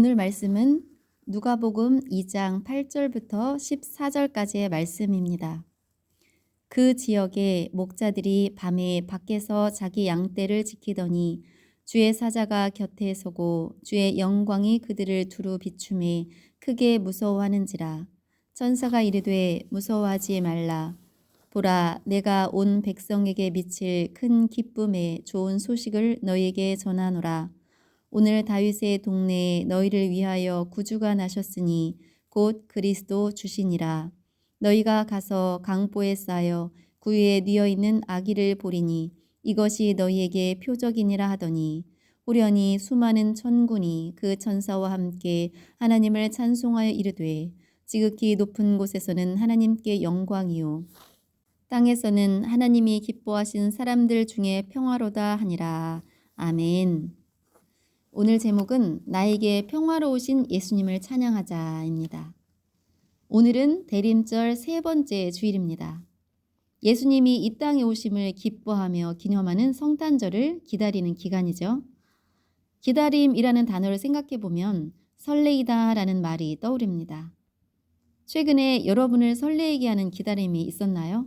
오늘 말씀은 누가복음 2장 8절부터 14절까지의 말씀입니다. 그 지역에 목자들이 밤에 밖에서 자기 양떼를 지키더니 주의 사자가 곁에 서고 주의 영광이 그들을 두루 비추매 크게 무서워하는지라. 천사가 이르되 무서워하지 말라. 보라, 내가 온 백성에게 미칠 큰 기쁨의 좋은 소식을 너희에게 전하노라. 오늘 다윗의 동네에 너희를 위하여 구주가 나셨으니 곧 그리스도 주시니라. 너희가 가서 강보에 쌓여 구유에 뉘어 있는 아기를 보리니 이것이 너희에게 표적이니라 하더니 호련히 수많은 천군이 그 천사와 함께 하나님을 찬송하여 이르되 지극히 높은 곳에서는 하나님께 영광이요 땅에서는 하나님이 기뻐하신 사람들 중에 평화로다 하니라. 아멘. 오늘 제목은 나에게 평화로우신 예수님을 찬양하자입니다. 오늘은 대림절 세 번째 주일입니다. 예수님이 이 땅에 오심을 기뻐하며 기념하는 성탄절을 기다리는 기간이죠. 기다림이라는 단어를 생각해 보면 설레이다 라는 말이 떠오릅니다. 최근에 여러분을 설레게 하는 기다림이 있었나요?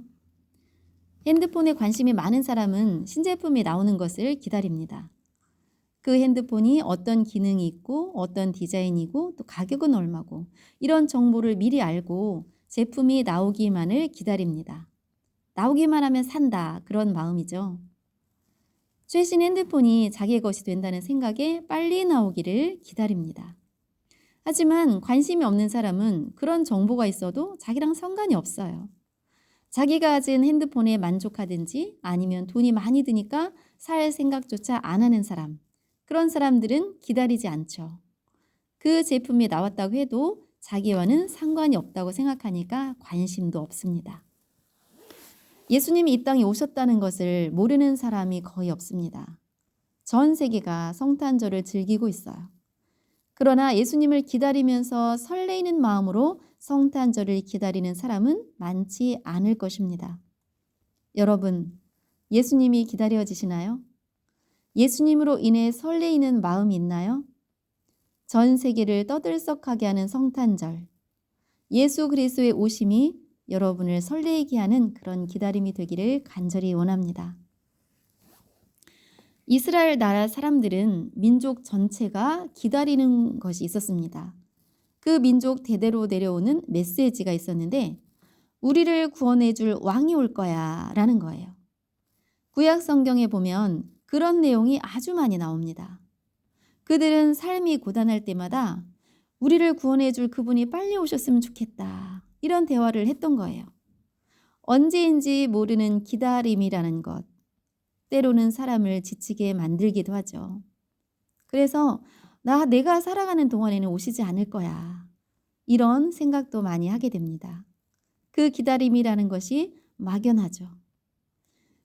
핸드폰에 관심이 많은 사람은 신제품이 나오는 것을 기다립니다. 그 핸드폰이 어떤 기능이 있고 어떤 디자인이고 또 가격은 얼마고 이런 정보를 미리 알고 제품이 나오기만을 기다립니다. 나오기만 하면 산다 그런 마음이죠. 최신 핸드폰이 자기의 것이 된다는 생각에 빨리 나오기를 기다립니다. 하지만 관심이 없는 사람은 그런 정보가 있어도 자기랑 상관이 없어요. 자기가 가진 핸드폰에 만족하든지 아니면 돈이 많이 드니까 살 생각조차 안 하는 사람, 그런 사람들은 기다리지 않죠. 그 제품이 나왔다고 해도 자기와는 상관이 없다고 생각하니까 관심도 없습니다. 예수님이 이 땅에 오셨다는 것을 모르는 사람이 거의 없습니다. 전 세계가 성탄절을 즐기고 있어요. 그러나 예수님을 기다리면서 설레이는 마음으로 성탄절을 기다리는 사람은 많지 않을 것입니다. 여러분, 예수님이 기다려지시나요? 예수님으로 인해 설레이는 마음이 있나요? 전 세계를 떠들썩하게 하는 성탄절, 예수 그리스도의 오심이 여러분을 설레게 하는 그런 기다림이 되기를 간절히 원합니다. 이스라엘 나라 사람들은 민족 전체가 기다리는 것이 있었습니다. 그 민족 대대로 내려오는 메시지가 있었는데 우리를 구원해 줄 왕이 올 거야 라는 거예요. 구약 성경에 보면 그런 내용이 아주 많이 나옵니다. 그들은 삶이 고단할 때마다 우리를 구원해 줄 그분이 빨리 오셨으면 좋겠다. 이런 대화를 했던 거예요. 언제인지 모르는 기다림이라는 것. 때로는 사람을 지치게 만들기도 하죠. 그래서 내가 살아가는 동안에는 오시지 않을 거야. 이런 생각도 많이 하게 됩니다. 그 기다림이라는 것이 막연하죠.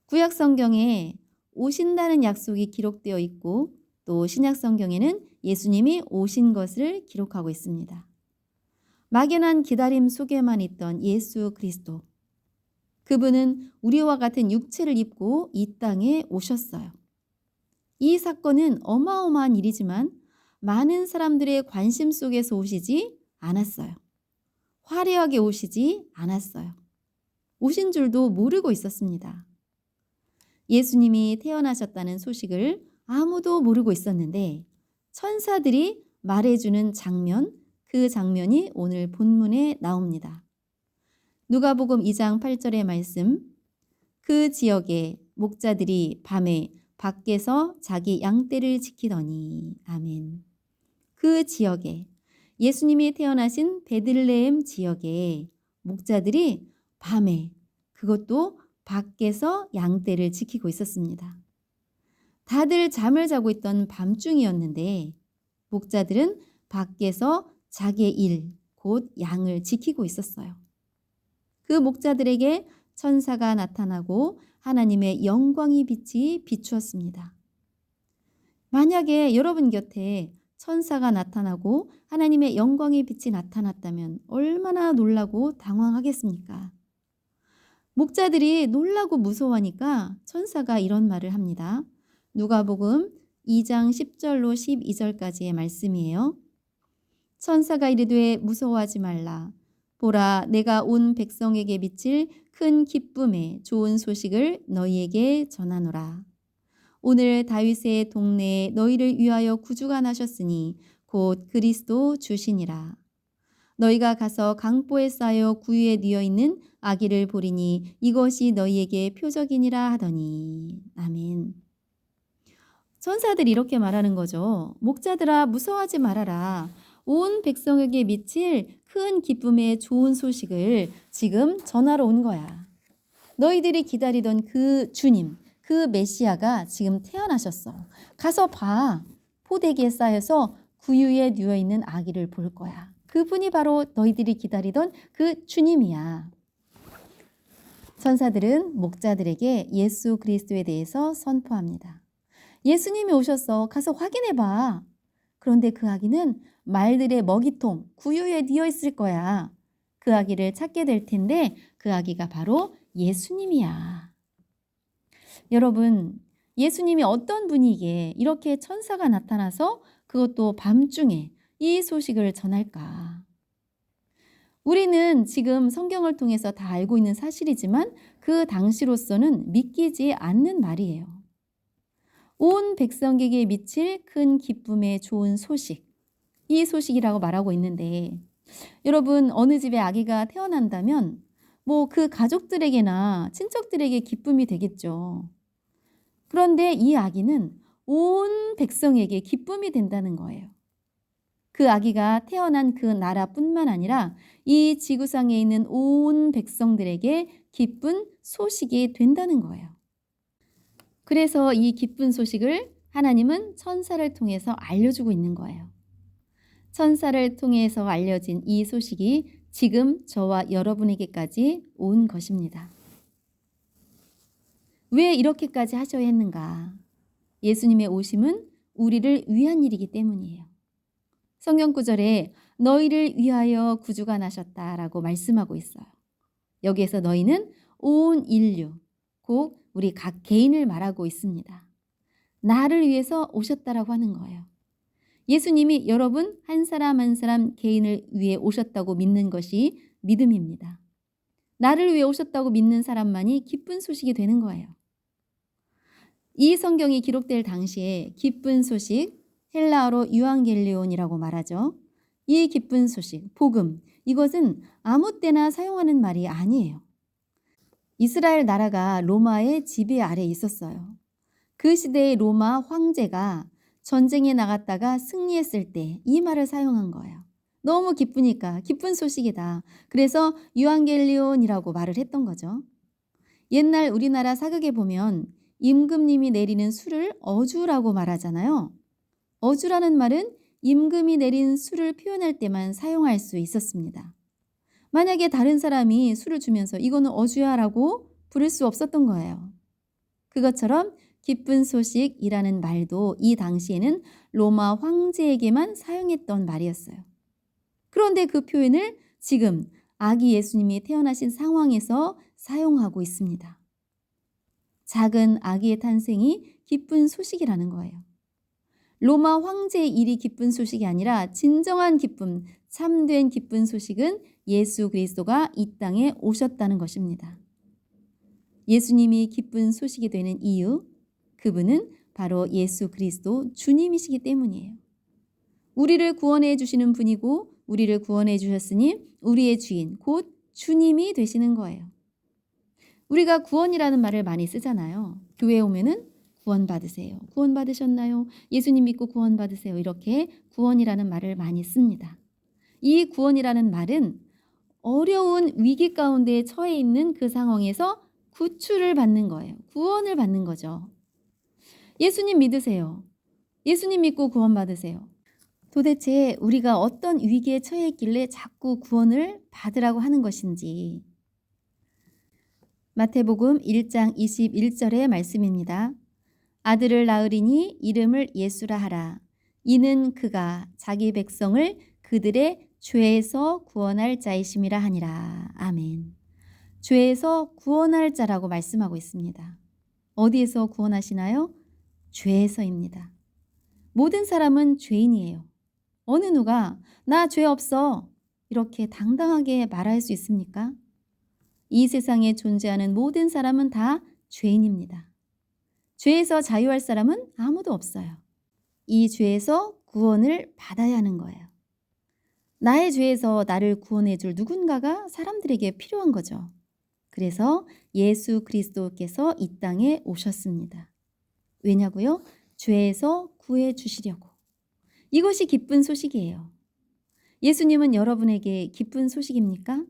구약 성경에 오신다는 약속이 기록되어 있고 또 신약 성경에는 예수님이 오신 것을 기록하고 있습니다. 막연한 기다림 속에만 있던 예수 그리스도. 그분은 우리와 같은 육체를 입고 이 땅에 오셨어요. 이 사건은 어마어마한 일이지만 많은 사람들의 관심 속에서 오시지 않았어요. 화려하게 오시지 않았어요. 오신 줄도 모르고 있었습니다. 예수님이 태어나셨다는 소식을 아무도 모르고 있었는데 천사들이 말해주는 장면, 그 장면이 오늘 본문에 나옵니다. 누가복음 2장 8절의 말씀, 그 지역에 목자들이 밤에 밖에서 자기 양떼를 지키더니. 아멘. 그 지역에 예수님이 태어나신 베들레헴 지역에 목자들이 밤에 그것도 밖에서 양떼를 지키고 있었습니다. 다들 잠을 자고 있던 밤중이었는데 목자들은 밖에서 자기의 일, 곧 양을 지키고 있었어요. 그 목자들에게 천사가 나타나고 하나님의 영광의 빛이 비추었습니다. 만약에 여러분 곁에 천사가 나타나고 하나님의 영광의 빛이 나타났다면 얼마나 놀라고 당황하겠습니까? 목자들이 놀라고 무서워하니까 천사가 이런 말을 합니다. 누가복음 2장 10절로 12절까지의 말씀이에요. 천사가 이르되 무서워하지 말라. 보라, 내가 온 백성에게 미칠 큰 기쁨의 좋은 소식을 너희에게 전하노라. 오늘 다윗의 동네에 너희를 위하여 구주가 나셨으니 곧 그리스도 주시니라. 너희가 가서 강보에 쌓여 구유에 뉘어 있는 아기를 보리니 이것이 너희에게 표적이니라 하더니. 아멘. 천사들이 이렇게 말하는 거죠. 목자들아, 무서워하지 말아라. 온 백성에게 미칠 큰 기쁨의 좋은 소식을 지금 전하러 온 거야. 너희들이 기다리던 그 주님, 그 메시아가 지금 태어나셨어. 가서 봐. 포대기에 쌓여서 구유에 누워 있는 아기를 볼 거야. 그분이 바로 너희들이 기다리던 그 주님이야. 천사들은 목자들에게 예수 그리스도에 대해서 선포합니다. 예수님이 오셨어. 가서 확인해 봐. 그런데 그 아기는 말들의 먹이통, 구유에 뉘어 있을 거야. 그 아기를 찾게 될 텐데 그 아기가 바로 예수님이야. 여러분, 예수님이 어떤 분이기에 이렇게 천사가 나타나서 그것도 밤중에 이 소식을 전할까? 우리는 지금 성경을 통해서 다 알고 있는 사실이지만 그 당시로서는 믿기지 않는 말이에요. 온 백성에게 미칠 큰 기쁨의 좋은 소식, 이 소식이라고 말하고 있는데 여러분, 어느 집에 아기가 태어난다면 뭐 그 가족들에게나 친척들에게 기쁨이 되겠죠. 그런데 이 아기는 온 백성에게 기쁨이 된다는 거예요. 그 아기가 태어난 그 나라뿐만 아니라 이 지구상에 있는 온 백성들에게 기쁜 소식이 된다는 거예요. 그래서 이 기쁜 소식을 하나님은 천사를 통해서 알려주고 있는 거예요. 천사를 통해서 알려진 이 소식이 지금 저와 여러분에게까지 온 것입니다. 왜 이렇게까지 하셔야 했는가? 예수님의 오심은 우리를 위한 일이기 때문이에요. 성경 구절에 너희를 위하여 구주가 나셨다라고 말씀하고 있어요. 여기에서 너희는 온 인류, 곧 우리 각 개인을 말하고 있습니다. 나를 위해서 오셨다라고 하는 거예요. 예수님이 여러분 한 사람 한 사람 개인을 위해 오셨다고 믿는 것이 믿음입니다. 나를 위해 오셨다고 믿는 사람만이 기쁜 소식이 되는 거예요. 이 성경이 기록될 당시에 기쁜 소식, 헬라어로 유앙겔리온이라고 말하죠. 이 기쁜 소식, 복음, 이것은 아무 때나 사용하는 말이 아니에요. 이스라엘 나라가 로마의 지배 아래 있었어요. 그 시대의 로마 황제가 전쟁에 나갔다가 승리했을 때 이 말을 사용한 거예요. 너무 기쁘니까 기쁜 소식이다. 그래서 유앙겔리온이라고 말을 했던 거죠. 옛날 우리나라 사극에 보면 임금님이 내리는 술을 어주라고 말하잖아요. 어주라는 말은 임금이 내린 술을 표현할 때만 사용할 수 있었습니다. 만약에 다른 사람이 술을 주면서 이거는 어주야라고 부를 수 없었던 거예요. 그것처럼 기쁜 소식이라는 말도 이 당시에는 로마 황제에게만 사용했던 말이었어요. 그런데 그 표현을 지금 아기 예수님이 태어나신 상황에서 사용하고 있습니다. 작은 아기의 탄생이 기쁜 소식이라는 거예요. 로마 황제의 일이 기쁜 소식이 아니라 진정한 기쁨, 참된 기쁜 소식은 예수 그리스도가 이 땅에 오셨다는 것입니다. 예수님이 기쁜 소식이 되는 이유, 그분은 바로 예수 그리스도 주님이시기 때문이에요. 우리를 구원해 주시는 분이고 우리를 구원해 주셨으니 우리의 주인, 곧 주님이 되시는 거예요. 우리가 구원이라는 말을 많이 쓰잖아요. 교회에 오면은 구원 받으세요. 구원 받으셨나요? 예수님 믿고 구원 받으세요. 이렇게 구원이라는 말을 많이 씁니다. 이 구원이라는 말은 어려운 위기 가운데 처해 있는 그 상황에서 구출을 받는 거예요. 구원을 받는 거죠. 예수님 믿으세요. 예수님 믿고 구원 받으세요. 도대체 우리가 어떤 위기에 처해 있길래 자꾸 구원을 받으라고 하는 것인지. 마태복음 1장 21절의 말씀입니다. 아들을 낳으리니 이름을 예수라 하라. 이는 그가 자기 백성을 그들의 죄에서 구원할 자이심이라 하니라. 아멘. 죄에서 구원할 자라고 말씀하고 있습니다. 어디에서 구원하시나요? 죄에서입니다. 모든 사람은 죄인이에요. 어느 누가 나 죄 없어 이렇게 당당하게 말할 수 있습니까? 이 세상에 존재하는 모든 사람은 다 죄인입니다. 죄에서 자유할 사람은 아무도 없어요. 이 죄에서 구원을 받아야 하는 거예요. 나의 죄에서 나를 구원해 줄 누군가가 사람들에게 필요한 거죠. 그래서 예수 그리스도께서 이 땅에 오셨습니다. 왜냐고요? 죄에서 구해 주시려고. 이것이 기쁜 소식이에요. 예수님은 여러분에게 기쁜 소식입니까?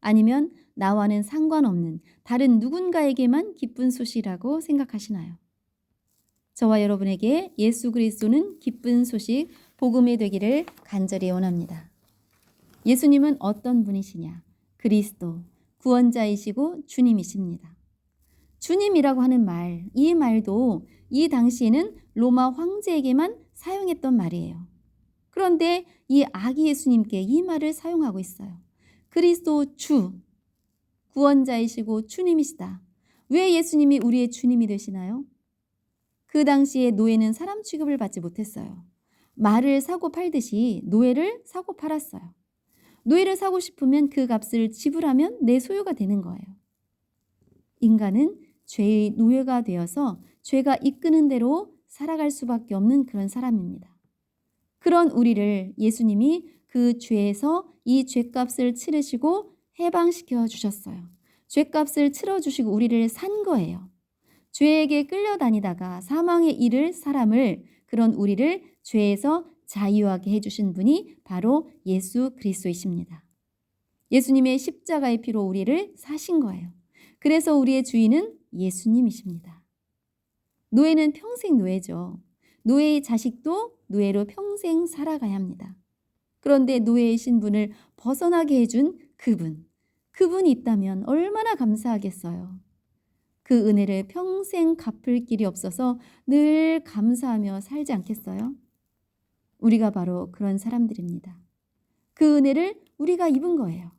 아니면 나와는 상관없는 다른 누군가에게만 기쁜 소식이라고 생각하시나요? 저와 여러분에게 예수 그리스도는 기쁜 소식, 복음이 되기를 간절히 원합니다. 예수님은 어떤 분이시냐? 그리스도, 구원자이시고 주님이십니다. 주님이라고 하는 말, 이 말도 이 당시에는 로마 황제에게만 사용했던 말이에요. 그런데 이 아기 예수님께 이 말을 사용하고 있어요. 그리스도 주, 구원자이시고 주님이시다. 왜 예수님이 우리의 주님이 되시나요? 그 당시에 노예는 사람 취급을 받지 못했어요. 말을 사고 팔듯이 노예를 사고 팔았어요. 노예를 사고 싶으면 그 값을 지불하면 내 소유가 되는 거예요. 인간은 죄의 노예가 되어서 죄가 이끄는 대로 살아갈 수밖에 없는 그런 사람입니다. 그런 우리를 예수님이 그 죄에서 이 죄값을 치르시고 해방시켜 주셨어요. 죄값을 치러주시고 우리를 산 거예요. 죄에게 끌려다니다가 사망에 이를 사람을, 그런 우리를 죄에서 자유하게 해주신 분이 바로 예수 그리스도이십니다. 예수님의 십자가의 피로 우리를 사신 거예요. 그래서 우리의 주인은 예수님이십니다. 노예는 평생 노예죠. 노예의 자식도 노예로 평생 살아가야 합니다. 그런데 노예이신 분을 벗어나게 해준 그분이 있다면 얼마나 감사하겠어요. 그 은혜를 평생 갚을 길이 없어서 늘 감사하며 살지 않겠어요? 우리가 바로 그런 사람들입니다. 그 은혜를 우리가 입은 거예요.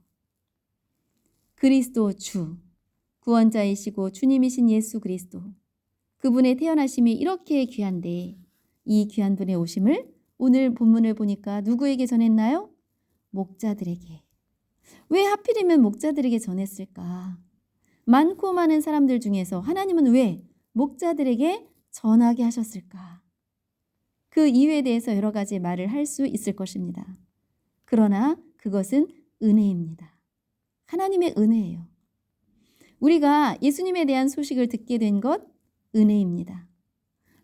그리스도 주, 구원자이시고 주님이신 예수 그리스도, 그분의 태어나심이 이렇게 귀한데 이 귀한 분의 오심을 오늘 본문을 보니까 누구에게 전했나요? 목자들에게. 왜 하필이면 목자들에게 전했을까? 많고 많은 사람들 중에서 하나님은 왜 목자들에게 전하게 하셨을까? 그 이유에 대해서 여러 가지 말을 할 수 있을 것입니다. 그러나 그것은 은혜입니다. 하나님의 은혜예요. 우리가 예수님에 대한 소식을 듣게 된 것 은혜입니다.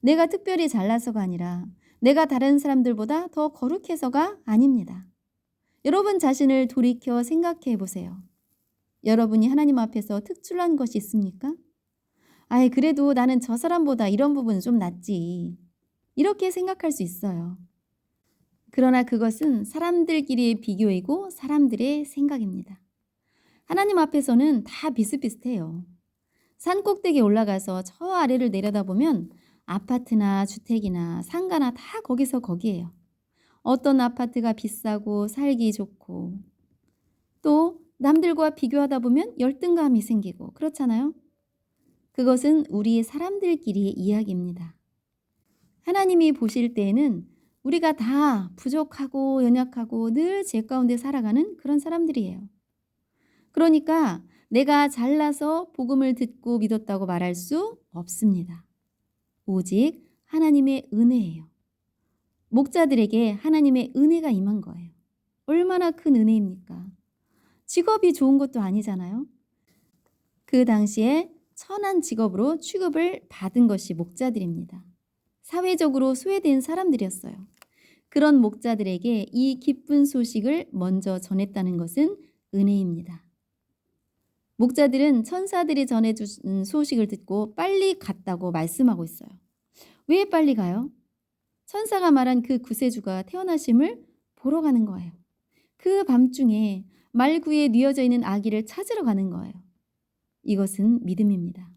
내가 특별히 잘나서가 아니라 내가 다른 사람들보다 더 거룩해서가 아닙니다. 여러분 자신을 돌이켜 생각해 보세요. 여러분이 하나님 앞에서 특출난 것이 있습니까? 그래도 나는 저 사람보다 이런 부분은 좀 낫지. 이렇게 생각할 수 있어요. 그러나 그것은 사람들끼리의 비교이고 사람들의 생각입니다. 하나님 앞에서는 다 비슷비슷해요. 산 꼭대기에 올라가서 저 아래를 내려다보면 아파트나 주택이나 상가나 다 거기서 거기에요. 어떤 아파트가 비싸고 살기 좋고 또 남들과 비교하다 보면 열등감이 생기고 그렇잖아요. 그것은 우리 사람들끼리의 이야기입니다. 하나님이 보실 때에는 우리가 다 부족하고 연약하고 늘 죄 가운데 살아가는 그런 사람들이에요. 그러니까 내가 잘나서 복음을 듣고 믿었다고 말할 수 없습니다. 오직 하나님의 은혜예요. 목자들에게 하나님의 은혜가 임한 거예요. 얼마나 큰 은혜입니까? 직업이 좋은 것도 아니잖아요. 그 당시에 천한 직업으로 취급을 받은 것이 목자들입니다. 사회적으로 소외된 사람들이었어요. 그런 목자들에게 이 기쁜 소식을 먼저 전했다는 것은 은혜입니다. 목자들은 천사들이 전해준 소식을 듣고 빨리 갔다고 말씀하고 있어요. 왜 빨리 가요? 천사가 말한 그 구세주가 태어나심을 보러 가는 거예요. 그 밤중에 말구에 뉘어져 있는 아기를 찾으러 가는 거예요. 이것은 믿음입니다.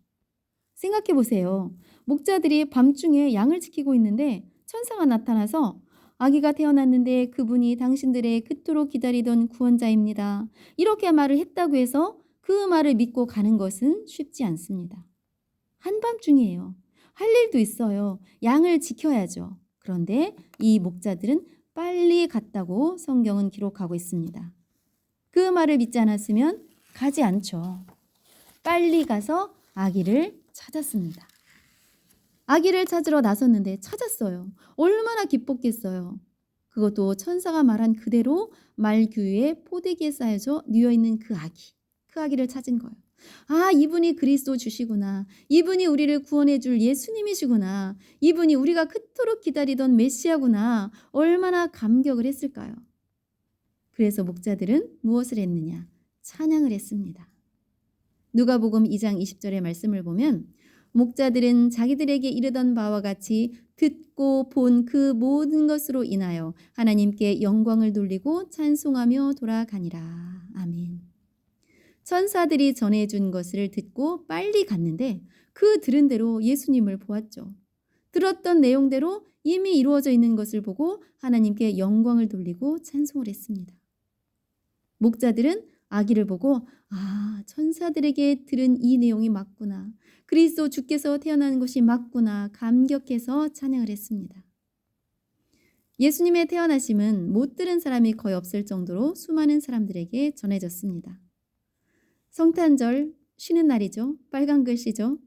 생각해 보세요. 목자들이 밤중에 양을 지키고 있는데 천사가 나타나서 아기가 태어났는데 그분이 당신들의 그토록 기다리던 구원자입니다. 이렇게 말을 했다고 해서 그 말을 믿고 가는 것은 쉽지 않습니다. 한밤중이에요. 할 일도 있어요. 양을 지켜야죠. 그런데 이 목자들은 빨리 갔다고 성경은 기록하고 있습니다. 그 말을 믿지 않았으면 가지 않죠. 빨리 가서 아기를 찾았습니다. 아기를 찾으러 나섰는데 찾았어요. 얼마나 기뻤겠어요. 그것도 천사가 말한 그대로 말규에 포대기에 쌓여져 누워있는 그 아기를 찾은 거예요. 아, 이분이 그리스도 주시구나. 이분이 우리를 구원해 줄 예수님이시구나. 이분이 우리가 그토록 기다리던 메시아구나. 얼마나 감격을 했을까요? 그래서 목자들은 무엇을 했느냐? 찬양을 했습니다. 누가복음 2장 20절의 말씀을 보면 목자들은 자기들에게 이르던 바와 같이 듣고 본 그 모든 것으로 인하여 하나님께 영광을 돌리고 찬송하며 돌아가니라. 아멘. 천사들이 전해준 것을 듣고 빨리 갔는데 그 들은 대로 예수님을 보았죠. 들었던 내용대로 이미 이루어져 있는 것을 보고 하나님께 영광을 돌리고 찬송을 했습니다. 목자들은 아기를 보고 천사들에게 들은 이 내용이 맞구나. 그리스도 주께서 태어난 것이 맞구나. 감격해서 찬양을 했습니다. 예수님의 태어나심은 못 들은 사람이 거의 없을 정도로 수많은 사람들에게 전해졌습니다. 성탄절 쉬는 날이죠. 빨간 글씨죠.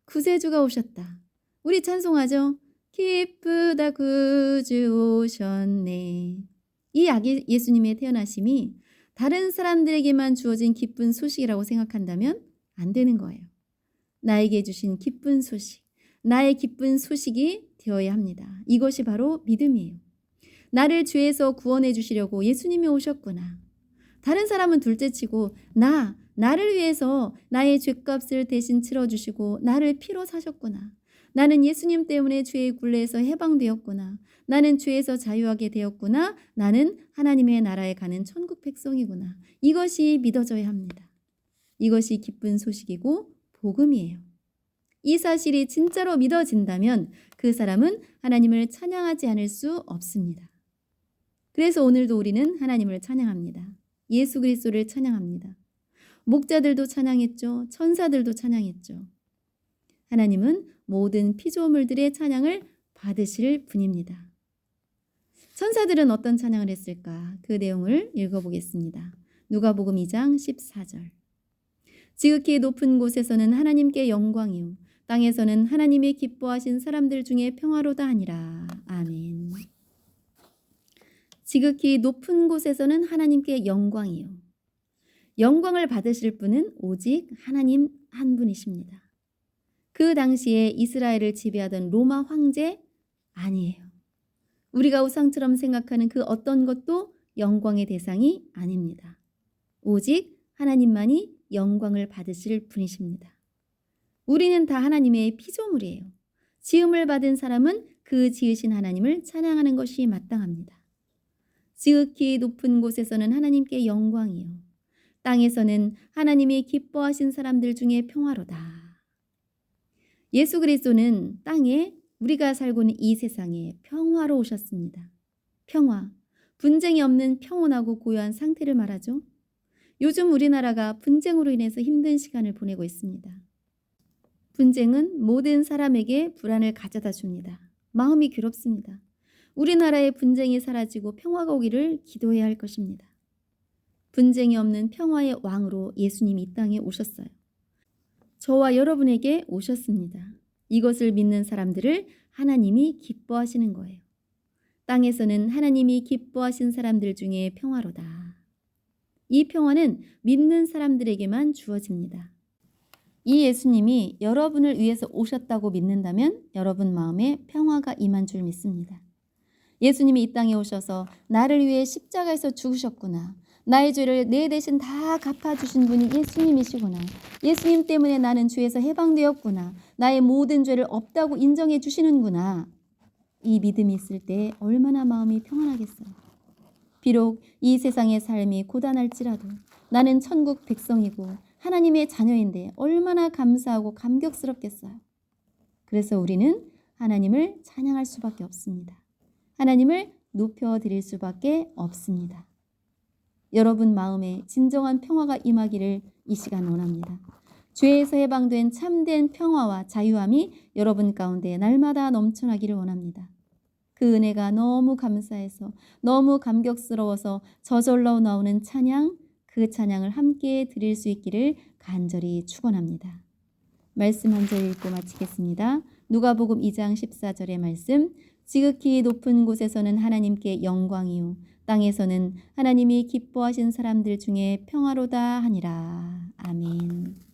구세주가 오셨다. 우리 찬송하죠. 기쁘다 구주 오셨네. 이 아기 예수님의 태어나심이 다른 사람들에게만 주어진 기쁜 소식이라고 생각한다면 안 되는 거예요. 나에게 주신 기쁜 소식, 나의 기쁜 소식이 되어야 합니다. 이것이 바로 믿음이에요. 나를 죄에서 구원해 주시려고 예수님이 오셨구나. 다른 사람은 둘째치고 나를 위해서 나의 죄값을 대신 치러주시고 나를 피로 사셨구나. 나는 예수님 때문에 죄의 굴레에서 해방되었구나. 나는 죄에서 자유하게 되었구나. 나는 하나님의 나라에 가는 천국 백성이구나. 이것이 믿어져야 합니다. 이것이 기쁜 소식이고 복음이에요. 이 사실이 진짜로 믿어진다면 그 사람은 하나님을 찬양하지 않을 수 없습니다. 그래서 오늘도 우리는 하나님을 찬양합니다. 예수 그리스도를 찬양합니다. 목자들도 찬양했죠. 천사들도 찬양했죠. 하나님은 모든 피조물들의 찬양을 받으실 분입니다. 천사들은 어떤 찬양을 했을까? 그 내용을 읽어보겠습니다. 누가복음 2장 14절. 지극히 높은 곳에서는 하나님께 영광이요 땅에서는 하나님이 기뻐하신 사람들 중에 평화로다 하니라. 아멘. 지극히 높은 곳에서는 하나님께 영광이요. 영광을 받으실 분은 오직 하나님 한 분이십니다. 그 당시에 이스라엘을 지배하던 로마 황제 아니에요. 우리가 우상처럼 생각하는 그 어떤 것도 영광의 대상이 아닙니다. 오직 하나님만이 영광을 받으실 분이십니다. 우리는 다 하나님의 피조물이에요. 지음을 받은 사람은 그 지으신 하나님을 찬양하는 것이 마땅합니다. 지극히 높은 곳에서는 하나님께 영광이요 땅에서는 하나님이 기뻐하신 사람들 중에 평화로다. 예수 그리스도는 땅에 우리가 살고 있는 이 세상에 평화로 오셨습니다. 평화, 분쟁이 없는 평온하고 고요한 상태를 말하죠. 요즘 우리나라가 분쟁으로 인해서 힘든 시간을 보내고 있습니다. 분쟁은 모든 사람에게 불안을 가져다 줍니다. 마음이 괴롭습니다. 우리나라의 분쟁이 사라지고 평화가 오기를 기도해야 할 것입니다. 분쟁이 없는 평화의 왕으로 예수님이 이 땅에 오셨어요. 저와 여러분에게 오셨습니다. 이것을 믿는 사람들을 하나님이 기뻐하시는 거예요. 땅에서는 하나님이 기뻐하신 사람들 중에 평화로다. 이 평화는 믿는 사람들에게만 주어집니다. 이 예수님이 여러분을 위해서 오셨다고 믿는다면 여러분 마음에 평화가 임한 줄 믿습니다. 예수님이 이 땅에 오셔서 나를 위해 십자가에서 죽으셨구나. 나의 죄를 내 대신 다 갚아주신 분이 예수님이시구나. 예수님 때문에 나는 죄에서 해방되었구나. 나의 모든 죄를 없다고 인정해 주시는구나. 이 믿음이 있을 때 얼마나 마음이 평안하겠어요. 비록 이 세상의 삶이 고단할지라도 나는 천국 백성이고 하나님의 자녀인데 얼마나 감사하고 감격스럽겠어요. 그래서 우리는 하나님을 찬양할 수밖에 없습니다. 하나님을 높여드릴 수밖에 없습니다. 여러분 마음에 진정한 평화가 임하기를 이 시간 원합니다. 죄에서 해방된 참된 평화와 자유함이 여러분 가운데 날마다 넘쳐나기를 원합니다. 그 은혜가 너무 감사해서 너무 감격스러워서 저절로 나오는 찬양, 그 찬양을 함께 드릴 수 있기를 간절히 축원합니다. 말씀 한 절 읽고 마치겠습니다. 누가복음 2장 14절의 말씀. 지극히 높은 곳에서는 하나님께 영광이요 땅에서는 하나님이 기뻐하신 사람들 중에 평화로다 하니라. 아멘.